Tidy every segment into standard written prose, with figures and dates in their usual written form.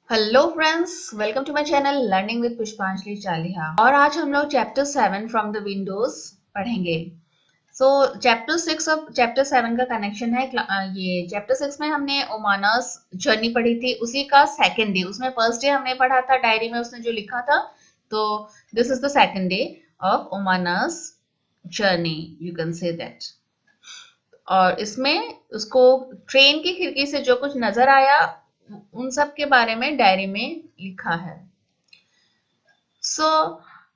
Hello friends, welcome to my channel learning with Pushpanjali Chaliha. और आज हम लोग चैप्टर 7 फ्रॉम द विंडोज पढ़ेंगे। सो चैप्टर 6 और चैप्टर 7 का कनेक्शन है। ये चैप्टर 6 में हमने ओमानास जर्नी पढ़ी थी, उसी का सेकंड डे। उसमें फर्स्ट डे हमने पढ़ा था, डायरी में उसने जो लिखा था। तो this is the second day of Omana's journey, you can say that. और इसमें उसको ट्रेन की खिड़की से जो कुछ नजर आया उन सब के बारे में डायरी में लिखा है।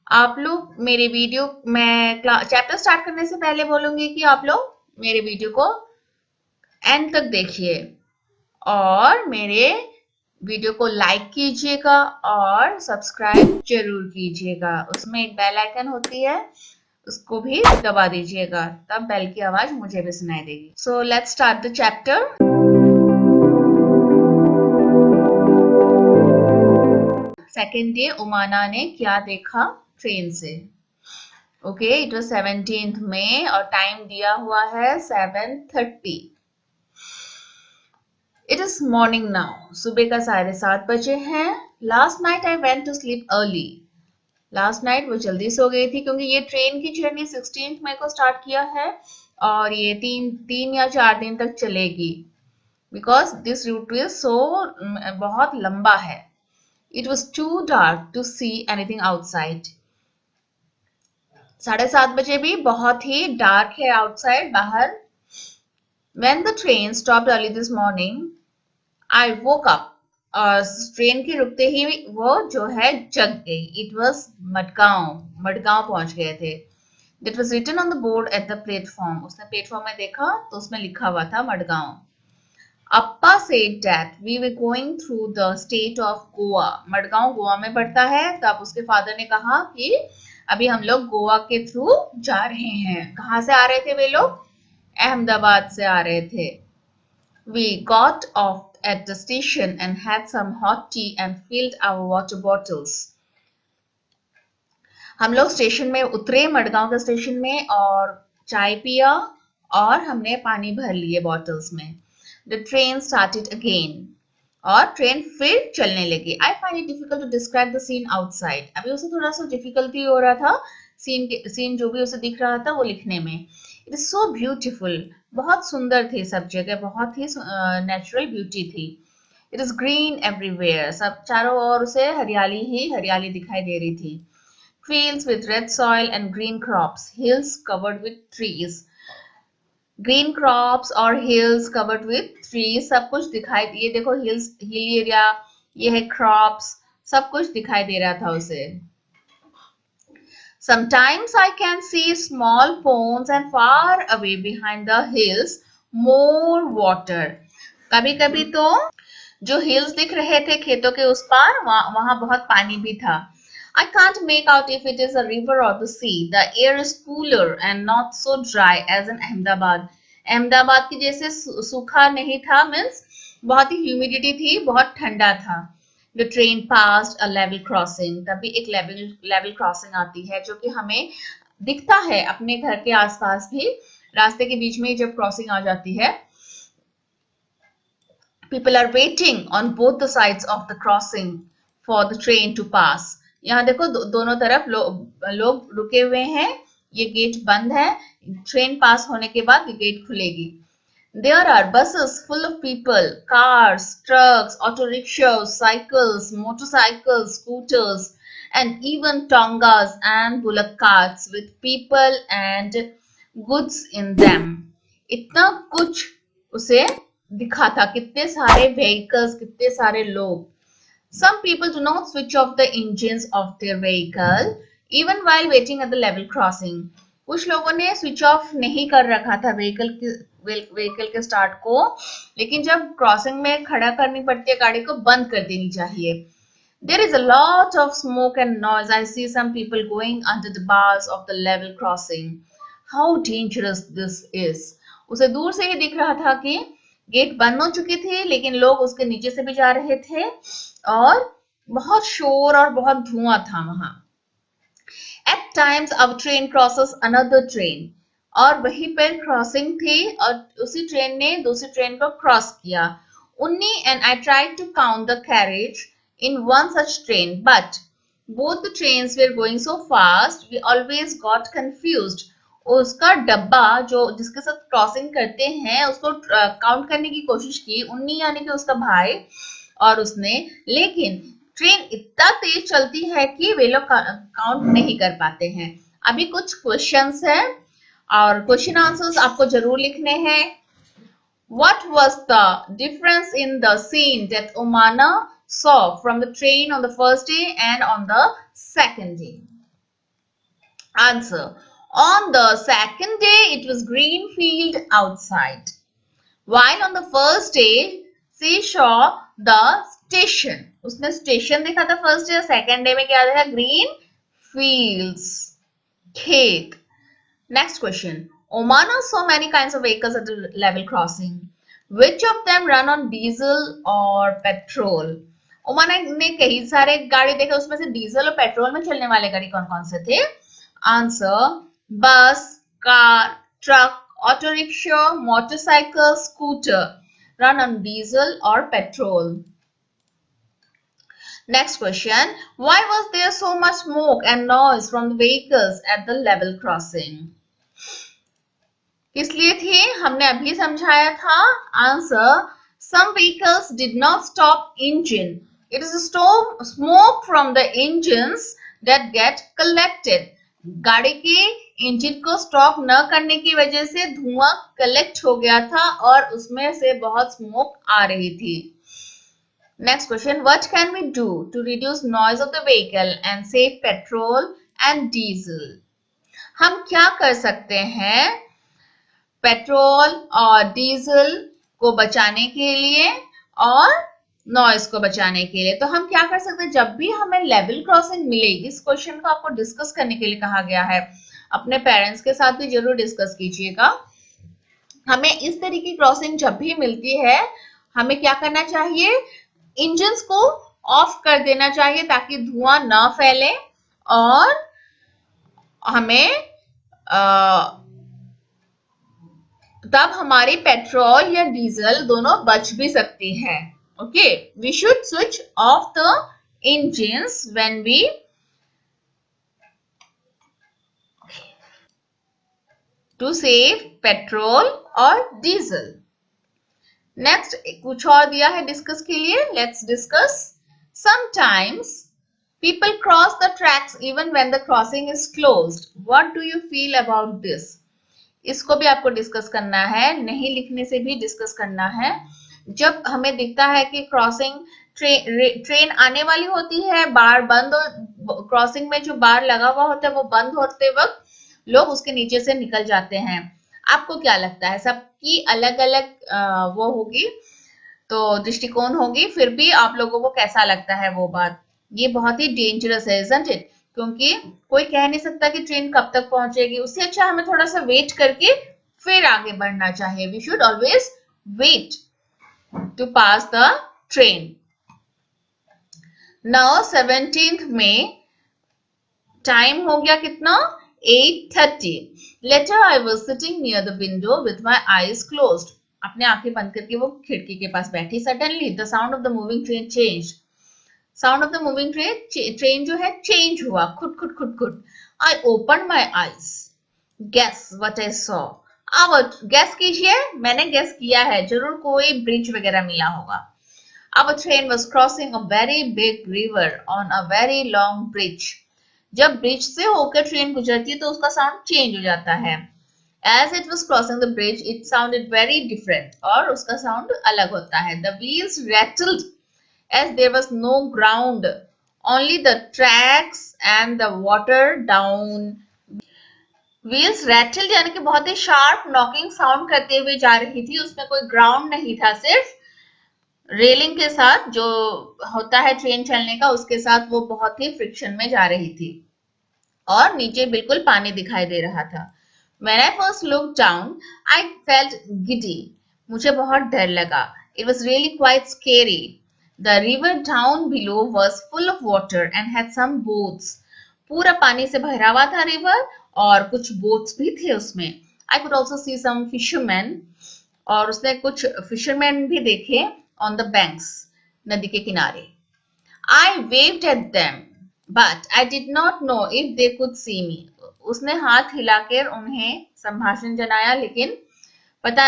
आप लोग मेरे वीडियो, मैं चैप्टर स्टार्ट करने से पहले बोलूंगी कि आप लोग मेरे वीडियो को एंड तक देखिए और मेरे वीडियो को लाइक कीजिएगा और सब्सक्राइब जरूर कीजिएगा। उसमें एक बेल आइकन होती है, उसको भी दबा दीजिएगा, तब बेल की आवाज मुझे भी सुनाई देगी। So let's start the chapter. Second day Umana ने क्या देखा ट्रेन से। ओके, इट वाज 17th मई और टाइम दिया हुआ है 7:30। इट इज मॉर्निंग नाउ, सुबह का 7:30 हैं। Last night I went to sleep early. Last night वो जल्दी सो गई थी क्योंकि ये ट्रेन की जर्नी 16th मई को स्टार्ट किया है और ये तीन या 4 दिन तक चलेगी, because this route is so बहुत लंबा है। It was too dark to see anything outside. 7:30 भी बहुत ही डार्क है आउटसाइड, बाहर। When the train stopped early this morning, I woke up. और ट्रेन के रुकते ही वो जो है जग गई। It was मडगांव पहुंच गए थे। That was written on the board at the platform. उसने प्लेटफॉर्म में देखा तो उसमें लिखा हुआ था मडगांव। अप्पा said that we were going through the state of Goa. Madgaon Goa में पड़ता है। तब उसके फादर ने कहा कि अभी हम लोग गोवा के थ्रू जा रहे हैं। कहाँ से आ रहे थे वे लोग? अहमदाबाद से आ रहे थे। We got off at the station and had some hot tea and filled our water bottles. हम लोग स्टेशन में उतरे, मडगांव के स्टेशन में, और चाय पिया और हमने पानी भर लिए बॉटल्स में। The train started again. और ट्रेन फिर चलने लगी। I find it difficult to describe the scene outside. अभी उसे थोड़ा सा डिफिकल्टी हो रहा था सीन जो भी उसे दिख रहा था वो लिखने में। It is so beautiful. बहुत सुंदर थी सब जगह, बहुत ही नेचुरल ब्यूटी थी। It is green everywhere. सब चारों ओर उसे हरियाली ही हरियाली दिखाई दे रही थी। Fields with red soil and green crops, hills covered with trees. Green crops और हिल्स कवर्ड विथ ट्रीज, सब कुछ दिखाई, ये देखो हिल्स, हिल एरिया, ये है क्रॉप्स, सब कुछ दिखाई दे रहा था उसे। Sometimes I can see small ponds and far away behind the hills more water. कभी कभी तो जो हिल्स दिख रहे थे खेतों के उस पार, वहां बहुत पानी भी था। I can't make out if it is a river or the sea. The air is cooler and not so dry as in Ahmedabad. Ahmedabad की जैसे सूखा नहीं था, मीन्स बहुत ही ह्यूमिडिटी थी, बहुत ठंडा था। The train passed a level crossing. तभी एक लेवल क्रॉसिंग आती है जो कि हमें दिखता है अपने घर के आसपास भी। रास्ते के बीच में जब क्रॉसिंग आ जाती है, people are waiting on both the sides of the crossing for the train to pass. यहाँ देखो दोनों तरफ लोग रुके हुए हैं। ये गेट बंद है, ट्रेन पास होने के बाद ये गेट खुलेगी। There are buses full of people, cars, trucks, auto rickshaws, cycles, motorcycles, scooters, and even tongas and bullock carts with people and goods in them. इतना कुछ उसे दिखा था, कितने सारे vehicles, कितने सारे लोग। Some people do not switch off the engines of their vehicle even while waiting at the level crossing. कुछ लोगों ने स्विच ऑफ नहीं कर रखा था व्हीकल के स्टार्ट को, लेकिन जब क्रॉसिंग में खड़ा करनी पड़ती है गाड़ी को, बंद कर देनी चाहिए। There is a lot of smoke and noise. I see some people going under the bars of the level crossing. How dangerous this is. उसे दूर से ही दिख रहा था कि गेट बंद हो चुकी थी, लेकिन लोग उसके नीचे से भी जा रहे थे और बहुत शोर और बहुत धुआं था वहां। At times our train crosses another train. और वहीं पर क्रॉसिंग थी और उसी ट्रेन ने दूसरी ट्रेन को क्रॉस किया। Unni and I tried to count the carriage in one such train, but both the trains were going so fast we always got confused. उसका डब्बा जो जिसके साथ क्रॉसिंग करते हैं उसको काउंट करने की कोशिश की, उन्नी यानी कि उसका भाई और उसने, लेकिन ट्रेन इतना तेज चलती है कि वे लोग काउंट नहीं कर पाते हैं। अभी कुछ क्वेश्चंस है और क्वेश्चन आंसर्स आपको जरूर लिखने हैं। What was the difference in the scene that Omana saw from the train on the first day and on the second day? Answer. On the second day, it was green field outside. While on the first day, she saw the station. उसने station देखा था first day, second day में क्या देखा? Green fields, खेत. Next question. Omana saw many kinds of vehicles at the level crossing. Which of them run on diesel or petrol? ओमाना ने कई सारे गाड़ी देखे, उसमें से डीजल और पेट्रोल में चलने वाले गाड़ी कौन कौन से थे? आंसर. बस, car, truck, auto rickshaw, motorcycle, scooter run on diesel or petrol. Next question. Why was there so much smoke and noise from the vehicles at the level crossing? किस लिए थे? हमने अभी समझाया था. Answer. Some vehicles did not stop engine. It is a smoke from the engines that get collected. गाड़ी के engine को स्टॉप न करने की वजह से धुआं कलेक्ट हो गया था और उसमें से बहुत स्मोक आ रही थी. Next question. What can we do to reduce noise of the vehicle and save petrol and diesel? हम क्या कर सकते हैं पेट्रोल और डीजल को बचाने के लिए और नॉइस को बचाने के लिए? तो हम क्या कर सकते हैं, जब भी हमें लेवल क्रॉसिंग मिले, इस क्वेश्चन को आपको डिस्कस करने के लिए कहा गया है, अपने पेरेंट्स के साथ भी जरूर डिस्कस कीजिएगा. हमें इस तरह की क्रॉसिंग जब भी मिलती है, हमें क्या करना चाहिए? इंजन्स को ऑफ कर देना चाहिए ताकि धुआं ना फैले और हमें तब हमारी पेट्रोल या डीजल दोनों बच भी सकती है. Okay, we should switch off the engines when we to save petrol और डीजल. नेक्स्ट कुछ और दिया है डिस्कस के लिए. Let's discuss. Sometimes people cross the tracks even when the crossing is closed. What do you feel about this? इसको भी आपको डिस्कस करना है, नहीं लिखने से भी डिस्कस करना है. जब हमें दिखता है कि क्रॉसिंग ट्रेन आने वाली होती है, बार बंद, क्रॉसिंग में जो बार लगा हुआ होता है वो बंद होते वक्त लोग उसके नीचे से निकल जाते हैं. आपको क्या लगता है? सबकी अलग अलग वो होगी, तो दृष्टिकोण होगी, फिर भी आप लोगों को कैसा लगता है वो बात? ये बहुत ही डेंजरस है, isn't it? क्योंकि कोई कह नहीं सकता कि ट्रेन कब तक पहुंचेगी. उससे अच्छा हमें थोड़ा सा वेट करके फिर आगे बढ़ना चाहिए. We should always wait to pass the train. Now 17th में टाइम हो गया कितना? 8:30. Later I was sitting near the window with my eyes closed. अपने आंखें बंद करके वो खिड़की के पास बैठी. Suddenly the sound of the moving train changed. Sound of the moving train जो है चेंज हुआ. खुद खुद खुद खुद. I open my eyes. Guess what I saw. अब गेस कीजिए. मैंने गेस किया है, जरूर कोई ब्रिज वगैरह मिला होगा. Our train was crossing a very big river on a very long bridge. जब ब्रिज से होकर ट्रेन गुजरती है तो उसका साउंड चेंज हो जाता है. As it was crossing the bridge, it sounded very different. और उसका साउंड अलग होता है. The wheels rattled as there was no ground, only the tracks and the water down. Wheels rattled यानी कि बहुत ही शार्प नॉकिंग साउंड करते हुए जा रही थी. उसमें कोई ग्राउंड नहीं था, सिर्फ रेलिंग के साथ जो होता है ट्रेन चलने का, उसके साथ वो बहुत ही फ्रिक्शन में जा रही थी और नीचे बिल्कुल पानी दिखाई दे रहा था. When I first looked down, I felt giddy. मुझे बहुत डर लगा. It was really quite scary. The river down below was full of water and had some boats. पूरा पानी से भरा हुआ था रिवर और कुछ बोट्स भी थे उसमें. I could also see some fishermen. और उसने कुछ फिशरमैन भी देखे on the banks, नदी के किनारे. I waved at them, but I did not know if they could see me. उसने हाथ हिलाकर उन्हें संभाषण जनाया, लेकिन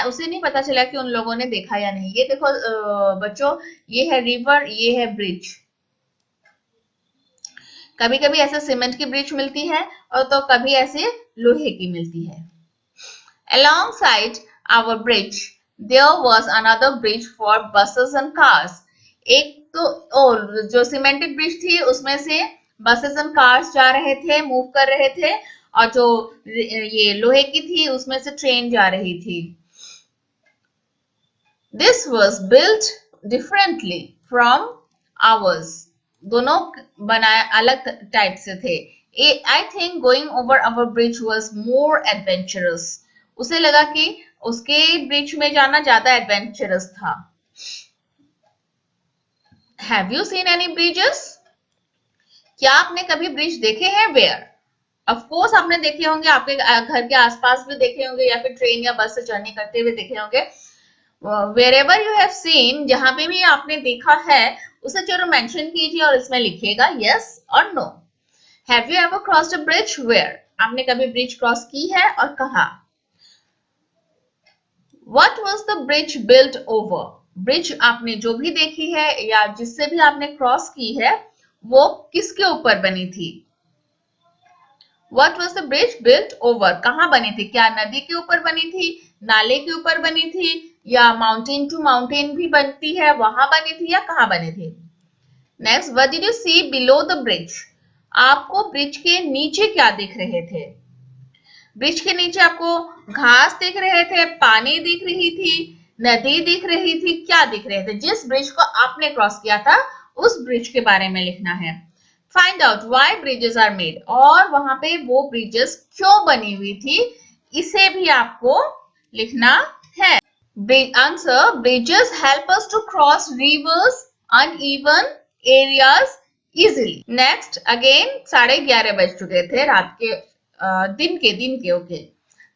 उसे नहीं पता चला कि उन लोगों ने देखा या नहीं। ये देखो बच्चों, ये है रिवर, ये है ब्रिज। कभी कभी ऐसे सीमेंट की ब्रिज मिलती है और तो कभी ऐसे लोहे की मिलती है। Alongside our bridge, there was another bridge for buses and cars. एक तो और जो सीमेंटेड ब्रिज थी उसमें से बसेस एंड कार्स जा रहे थे, मूव कर रहे थे, और जो ये लोहे की थी उसमें से ट्रेन जा रही थी। This was built differently from ours. दोनों बनाए अलग टाइप से थे। I think going over our bridge was more adventurous. उसे लगा कि उसके ब्रिज में जाना ज्यादा एडवेंचरस था। Have you seen any bridges? क्या आपने कभी ब्रिज देखे हैं? Where? Of course आपने देखे होंगे, आपके घर के आसपास भी देखे होंगे, या फिर ट्रेन या बस से जर्नी करते हुए देखे होंगे। Wherever you have seen, जहां पे भी आपने देखा है उसे जरूर मेंशन कीजिए और इसमें लिखिएगा yes और no. Have you ever crossed a bridge? Where? आपने कभी ब्रिज क्रॉस की है और कहाँ? What was the bridge built over? Bridge आपने जो भी देखी है या जिससे भी आपने क्रॉस की है वो किसके ऊपर बनी थी? What was the bridge built over? कहाँ बनी थी? क्या नदी के ऊपर बनी थी, नाले के ऊपर बनी थी, या माउंटेन टू माउंटेन भी बनती है वहां बनी थी, या कहाँ बनी थी? Next, what did you see below the bridge? आपको ब्रिज के नीचे क्या दिख रहे थे? ब्रिज के नीचे आपको घास दिख रहे थे, पानी दिख रही थी, नदी दिख रही थी, क्या दिख रहे थे? जिस ब्रिज को आपने क्रॉस किया था उस ब्रिज के बारे में लिखना है। Find out why bridges are made, और वहां पे वो ब्रिजेस क्यों बनी हुई थी, इसे भी आपको लिखना है। Answer, bridges help us to cross rivers uneven areas easily. Next, again 11:30 बज चुके थे रात के, दिन के okay.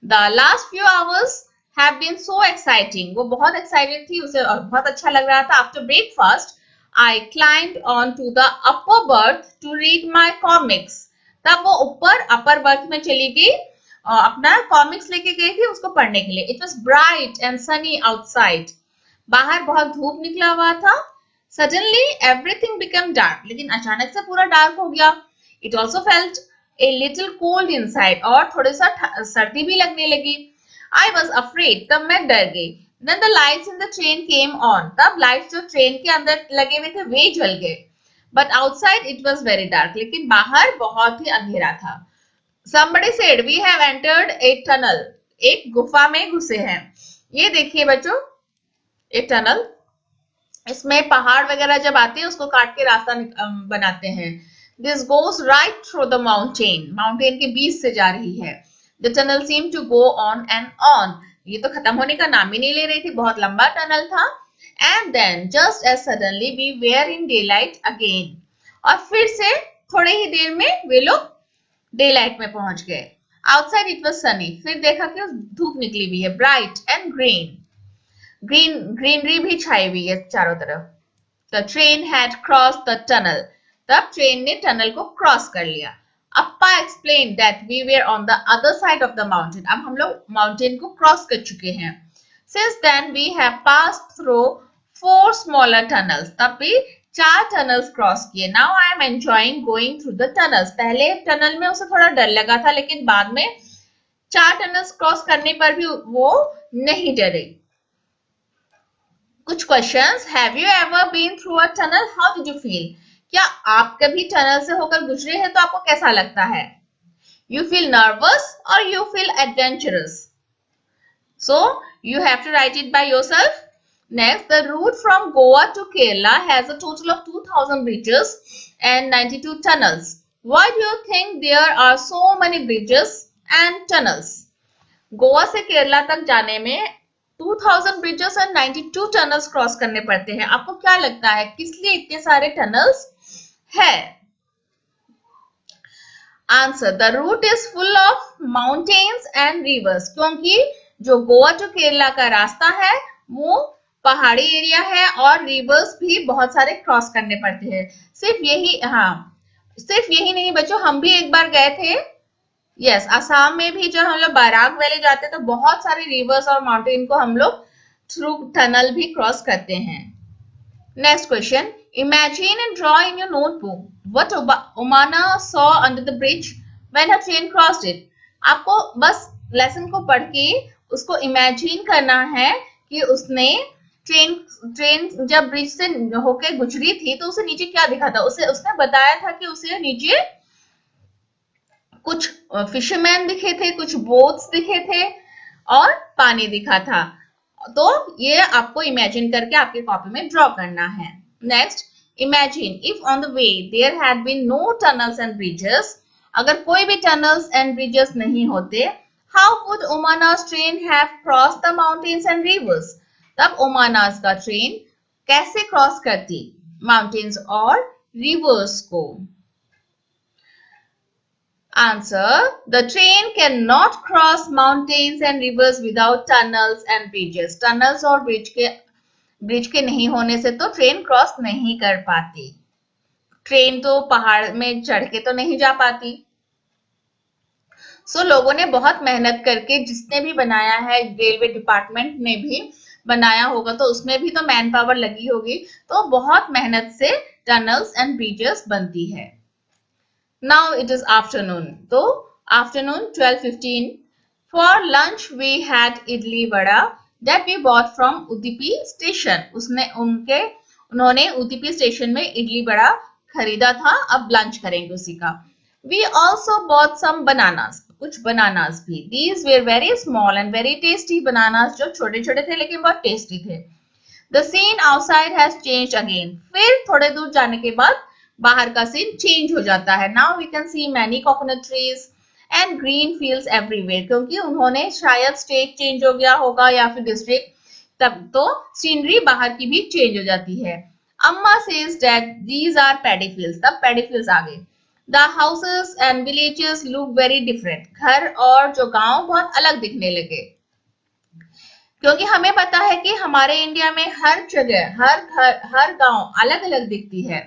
The last few hours have been so exciting, वो बहुत एक्साइटेड थी, उसे बहुत अच्छा लग रहा था। After breakfast I climbed onto the upper berth to read my comics. तब वो ऊपर अपर बर्थ में चली गई, अपना कॉमिक्स लेके गई थी उसको पढ़ने के लिए। It was bright and sunny outside. बाहर बहुत धूप निकला हुआ था। Suddenly everything became dark. लेकिन अचानक से पूरा डार्क हो गया। It also felt a little cold inside. और थोड़ा सा सर्दी भी लगने लगी। I was afraid. तब मैं डर गई। Then the lights in the train came on. तब लाइट्स जो ट्रेन के अंदर लगे हुए थे वे जल गए। But outside it was very dark. लेकिन बाहर बहुत ही अंधेरा था। Somebody said we have entered a tunnel. एक गुफा में घुसे हैं। ये देखिए बच्चों, एक टनल, इसमें पहाड़ वगैरह जब आते हैं उसको काट के रास्ता बनाते हैं। This goes right through the mountain. Mountain के बीच से जा रही है। The tunnel seemed to go on and on. ये तो खत्म होने का नाम ही नहीं ले रही थी, बहुत लंबा टनल था। And then just as suddenly we were in daylight again. और फिर से थोड़े ही देर में वे लोग डेलाइट में पहुंच गए। Outside it was sunny. फिर देखा कि धूप निकली हुई है, bright and green. ग्रीनरी भी छाई हुई है चारों तरफ। The train had crossed the tunnel. तब ट्रेन ने टनल को क्रॉस कर लिया। Appa explained that we were on the other side of the mountain. अब हम लोग माउंटेन को क्रॉस कर चुके हैं। Since then we have passed through 4 smaller tunnels. तब भी 4 टनल्स क्रॉस किए। Now I am enjoying going through the tunnels. पहले टनल में उसे थोड़ा डर लगा था, लेकिन बाद में 4 टनल्स क्रॉस करने पर भी वो नहीं डरे। कुछ questions, have you ever been through a tunnel, how did you feel? क्या आप कभी टनल से होकर गुजरे हैं तो आपको कैसा लगता है? यू फील नर्वस और you feel adventurous? So you have to write it by yourself. Next, the route from Goa to Kerala has a total of 2000 bridges and 92 tunnels. Why do you think there are so many bridges and tunnels? Goa से केरला तक जाने में 2000 bridges और 92 tunnels cross करने पड़ते हैं। आपको क्या लगता है किस लिए इतने सारे टनल्स है? Answer, the route is full of mountains and rivers, क्योंकि जो गोवा टू केरला का रास्ता है वो पहाड़ी एरिया है और रिवर्स भी बहुत सारे क्रॉस करने पड़ते हैं। सिर्फ यही, हाँ, सिर्फ यही नहीं बच्चों, हम भी एक बार गए थे, यस, असम में भी जब हम लोग बैराक वैली जाते हैं तो बहुत सारे रिवर्स और माउंटेन को हम लोग थ्रू टनल भी क्रॉस करते हैं। Next question, imagine and draw in your notebook what Umana saw under the bridge when her train crossed it. आपको बस लेसन को पढ़ के उसको इमेजिन करना है कि उसने ट्रेन ट्रेन जब ब्रिज से होके गुजरी थी तो उसे नीचे क्या दिखा था। उसे उसने बताया था कि उसे नीचे कुछ फिशरमैन दिखे थे, कुछ बोट्स दिखे थे और पानी दिखा था। तो ये आपको इमेजिन करके आपके कॉपी में ड्रॉ करना है। Next, imagine if on the way there had been no tunnels and bridges, अगर कोई भी टनल्स एंड ब्रिजेस नहीं होते, how could Omana's train have cross the mountains and rivers, तब ओमानास का ट्रेन कैसे क्रॉस करती माउंटेन्स और रिवर्स को। Answer, the train cannot cross mountains and rivers without tunnels and bridges. Tunnels और ब्रिज के नहीं होने से तो ट्रेन क्रॉस नहीं कर पाती। ट्रेन तो पहाड़ में चढ़ के तो नहीं जा पाती। सो लोगों ने बहुत मेहनत करके, जिसने भी बनाया है, रेलवे डिपार्टमेंट ने भी बनाया होगा तो उसमें भी तो मैन पावर लगी होगी, तो बहुत मेहनत से टनल्स एंड ब्रिजेस बनती है। Now it is afternoon. So afternoon 12:15. For lunch we had idli vada that we bought from Udupi station. उन्होंने उडुपी स्टेशन में इडली वड़ा खरीदा था, अब लंच करेंगे उसी का। We also bought some bananas. कुछ बनानास भी। These were very small and very tasty bananas, जो छोटे छोटे थे लेकिन बहुत टेस्टी थे। The scene outside has changed again. फिर थोड़े दूर जाने के बाद बाहर का सीन चेंज हो जाता है। Now we can see many coconut trees and green fields everywhere, क्योंकि उन्होंने शायद स्टेट चेंज हो गया होगा या फिर डिस्ट्रिक्ट, तब तो सीनरी बाहर की भी चेंज हो जाती है। अम्मा says that these are paddy fields, तब पैडी फील्ड्स आ गए। The houses and villages look very different, घर और जो गांव बहुत अलग दिखने लगे, क्योंकि हमें पता है कि हमारे इंडिया में हर जगह, हर घर, हर गांव अलग अलग दिखती है।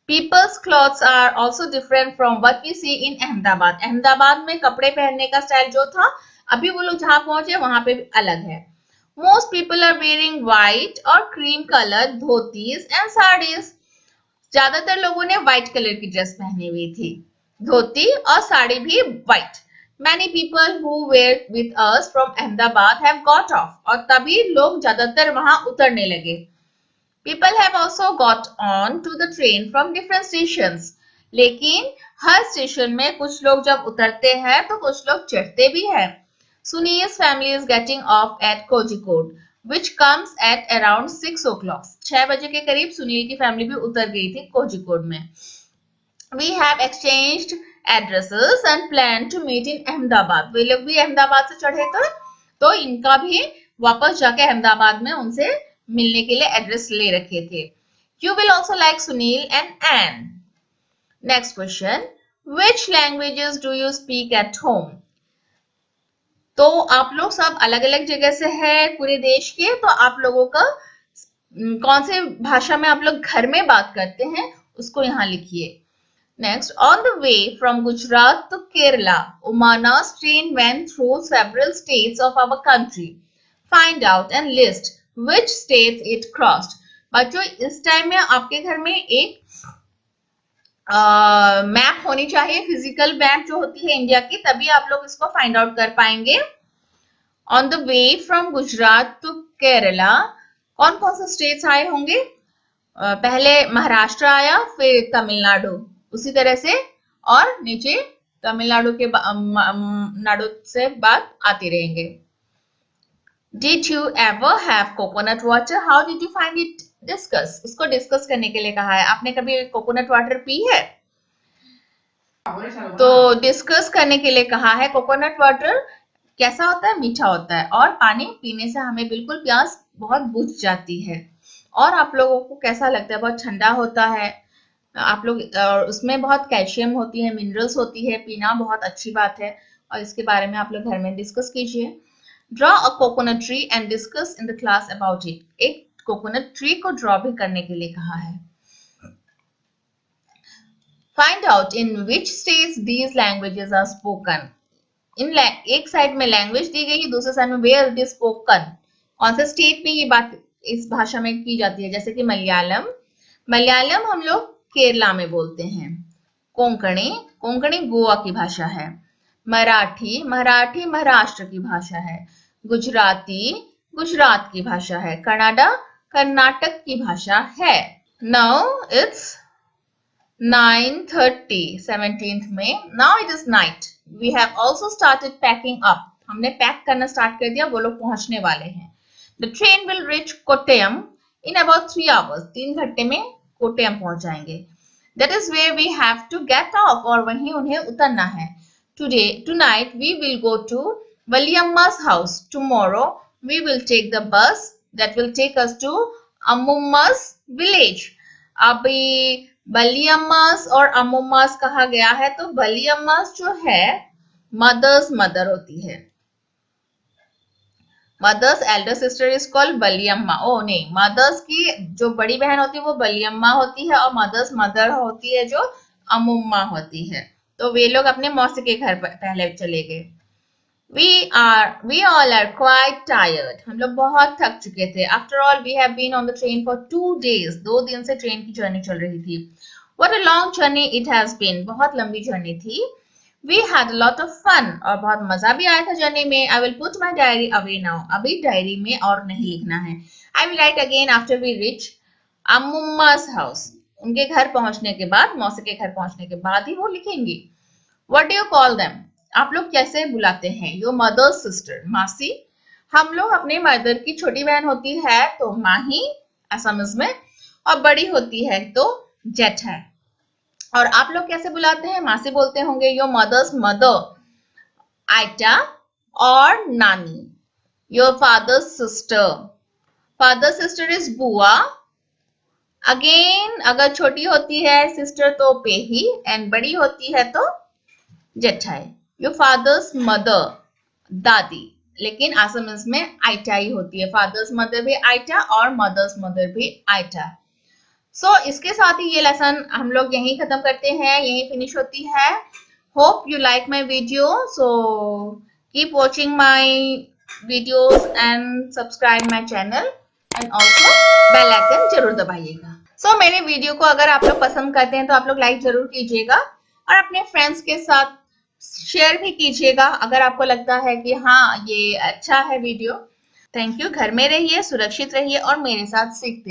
People's clothes are also different from what we see in Ahmedabad. Ahmedabad में कपड़े पहनने का स्टाइल जो था, अभी वो लोग जहां पहुंचे वहां पे भी अलग है। Most people are wearing white और cream colored dhotis and saris. ज्यादातर लोगों ने व्हाइट कलर की ड्रेस पहनी हुई थी, धोती और साड़ी भी white. Many people who were with us from Ahmedabad have got off, और तभी लोग ज्यादातर वहां उतरने लगे। People have also got on to the train from different stations. लेकिन हर स्टेशन में कुछ लोग जब उतरते हैं तो कुछ लोग चढ़ते भी हैं। Sunil's family is getting off at Kozhikode, which comes at around 6 o'clock. 6 बजे के करीब सुनील की फैमिली भी उतर गई थी कोझिकोड में। We have exchanged addresses and planned to meet in Ahmedabad. वे लोग भी अहमदाबाद से चढ़े थे, तो इनका भी वापस जाके अहमदाबाद में उनसे मिलने के लिए एड्रेस ले रखे थे। You will also like Sunil and Anne. Next question. Which languages do you speak at home? तो आप लोग सब अलग अलग जगह से हैं पूरे देश के, तो आप लोगों का कौन से भाषा में आप लोग घर में बात करते हैं उसको यहाँ लिखिए। Next, on the way from Gujarat to Kerala, Umana's train went through several states of our country. Find out and list which states it crossed. बच्चों इस टाइम में आपके घर में एक मैप होनी चाहिए, फिजिकल मैप जो होती है इंडिया की, तभी आप लोग इसको फाइंड आउट कर पाएंगे। On the way from Gujarat to Kerala, कौन कौन से स्टेट्स आए होंगे? पहले महाराष्ट्र आया, फिर तमिलनाडु, उसी तरह से और नीचे तमिलनाडु के नाडु से बात आती रहेंगे। Did you ever have coconut water? How did you find it? Discuss. इसको डिस्कस करने के लिए कहा है। आपने कभी कोकोनट वाटर पी है? तो डिस्कस करने के लिए कहा है। कोकोनट वाटर कैसा होता है? मीठा होता है और पानी पीने से हमें बिल्कुल प्यास बहुत बुझ जाती है। और आप लोगों को कैसा लगता है? बहुत ठंडा होता है। आप लोग उसमें बहुत कैल्शियम होती है, मिनरल्स होती है, पीना बहुत अच्छी बात है और इसके बारे में आप लोग घर में डिस्कस कीजिए। Draw a coconut tree and discuss in the class about it. एक कोकोनट ट्री को ड्रॉ भी करने के लिए कहा है। Find out in which states these languages are spoken. एक साइड में लैंग्वेज दी गई है, दूसरे साइड में वेयर इट इज स्पोकन। कौन से स्टेट में ये बात इस भाषा में की जाती है, जैसे कि मलयालम। मलयालम हम लोग केरला में बोलते हैं। कोंकणी, कोंकणी गोवा की भाषा है। मराठी, मराठी महाराष्ट्र की भाषा है। गुजराती, गुजरात की भाषा है। कन्नड़ा, कर्नाटक की भाषा है। Now it's 9:30, 17th May. Now it is night. We have also started packing up. हमने पैक करना स्टार्ट कर दिया, वो लोग पहुंचने वाले हैं। The train will reach Kottayam in about 3 hours. 3 घंटे में कोट्टयम पहुंच जाएंगे। That is where we have to get off, और वहीं उन्हें उतरना है। Tonight we will go to Valiamma's house. Tomorrow we will take the bus that will take us to Ammumma's village. अभी बलियम्मास और अम्मुम्मास कहा गया है, तो बलियम्मास जो है मदर्स मदर होती है। Mother's elder sister is called Baliyamma. ओ नहीं, मदर्स की जो बड़ी बहन होती है वो बलियम्मा होती है, और मदर्स मदर होती है जो अम्मुम्मा होती है। तो वे लोग अपने मौसी के घर पर पहले चले गए। We all are quite tired. हम लोग बहुत थक चुके थे। After all, we have been on the train for 2 days. 2 दिन से ट्रेन की जर्नी चल रही थी। What a long journey it has been. बहुत लंबी जर्नी थी। We had a lot of fun. और बहुत मजा भी आया था जर्नी में। I will put my diary away now. अभी डायरी में और नहीं लिखना है। I will write again after we reach Ammumma's house. उनके घर पहुंचने के बाद, मौसी के घर पहुंचने के बाद ही वो लिखेंगी। What do you call them? आप लोग कैसे बुलाते हैं? Your mother's sister, मासी। हम लोग अपने मदर की छोटी बहन होती है तो माही असमिज में, और बड़ी होती है तो जेठ है। और आप लोग कैसे बुलाते हैं? मासी बोलते होंगे। योर मदर्स मदर, आइटा और नानी। Your fathers sister, father sister is बुआ। अगेन अगर छोटी होती है सिस्टर तो पेही, एंड बड़ी होती है तो जेठाई। योर फादर्स मदर, दादी। लेकिन आसामीज में आइटा ही होती है। फादर्स मदर भी आइटा और मदर्स मदर भी आइटा। सो इसके साथ ही ये लेसन हम लोग यहीं खत्म करते हैं, यहीं फिनिश होती है। Hope you like my video, so keep watching my videos and subscribe my channel, and also bell icon जरूर दबाइएगा। सो मेरे वीडियो को अगर आप लोग पसंद करते हैं तो आप लोग लाइक जरूर कीजिएगा, और अपने फ्रेंड्स के साथ शेयर भी कीजिएगा अगर आपको लगता है कि हाँ ये अच्छा है वीडियो। Thank you. घर में रहिए, सुरक्षित रहिए और मेरे साथ सीखते